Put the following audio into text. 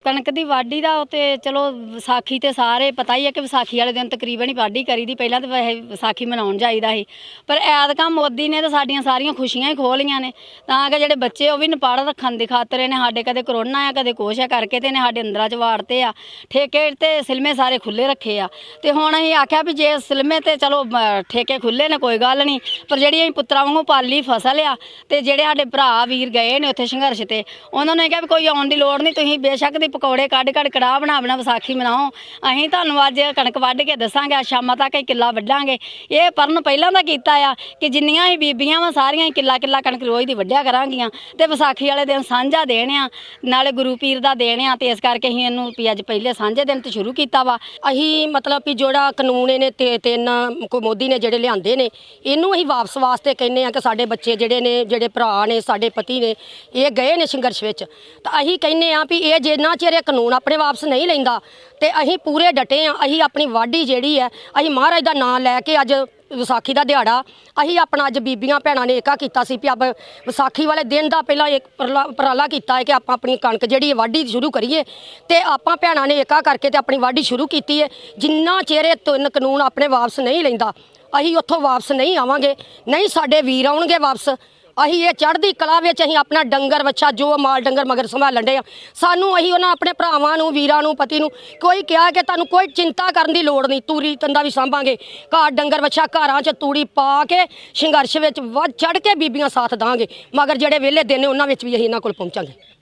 कणक की वाढ़ी का तो चलो विसाखी तो सारे पता ही है कि विसाखी वाले दिन तकरीबन ही वाढ़ी करी दी। पहलां तो वैसे विसाखी मनाउण जाईदा ही, पर ऐतकां मोदी ने तो साडियां सारियां खुशियां ही खोह लईआं ने, तां कि जिहड़े बच्चे वो भी नपड़ रखण दी खातर इहने साडे कदे करोना आ कदे कुछ है करके ते इहने साडे अंदरां च वाड़ते आ। ठेके ते सिलमे सारे खुले रखे आ ते हुण असीं आख्या भी जे सिलमे ते चलो ठेके खुले ने कोई गल नहीं, पर जिहड़ी असीं पुत्तरां वांगू पाली फसल आ ते जिहड़े साडे भरा वीर गए ने उत्थे संघर्ष ते उन्होंने कहा भी कोई आउण दी लोड़ नहीं, तुसीं बेशक दी पकौड़े कढ़ कड़ाह बना विसाखी मनाओ, असीं तुहानूं अज कणक वढ के दसांगे, शामां तक ही किला वढांगे। ये परन पहिलां दा कीता आ कि जिन्नियां ही बीबियां वा सारियां किला किला कणक रोज़ दी वढिया करांगियां ते विसाखी वाले दिन सांझा देण आ नाले गुरु पीर दा देण आ ते इस करके असीं इहनूं भी अज पहले सांझे दिन तो शुरू कीता वा। असीं मतलब भी जोड़ा कानून इहने तीन मोदी ने जिहड़े लिआंदे ने इहनूं असीं वापस वास्ते कहने आ कि साडे बच्चे जिहड़े ने जिहड़े भरा ने साडे पति ने ये गए ने संघर्ष विच, तो असीं कहने आ भी ये जिन्ना चिर ये कानून अपने वापस नहीं लैंदा ते असीं पूरे डटे आ। असीं अपनी वाढी जिहड़ी है असीं महाराज दा नाम लैके अज विसाखी का दिहाड़ा असीं अपना अज बीबियां भैणां ने एका कीता सी भी अब विसाखी वाले दिन का पहला एक उपराला कीता है कि आप अपनी कणक जिहड़ी वाढी शुरू करिए ते आपां भैणां ने एका करके ते अपनी वाढी शुरू कीती है। जिन्ना चिर ये तीन कानून अपने वापस नहीं लैंदा असीं उत्थों वापस नहीं आवांगे, नहीं साडे वीर आउणगे वापस। असीं ये चढ़दी कला विच असीं अपना डंगर बच्छा जो माल डंगर मगर संभालन डे आ, सानूं असीं उन्हां अपने भरावां नूं वीरां नूं पति नूं कोई कहा कि तुहानूं कोई चिंता करन दी लोड़ नहीं, तूरी तंदा भी सांभांगे, घर डंगर बच्छा घरां च तूड़ी पा के संघर्ष विच वध चढ़ के बीबियां साथ दांगे, मगर जिहड़े वेले दिन ने उन्हां विच भी असीं इन्हां कोल पहुंचांगे।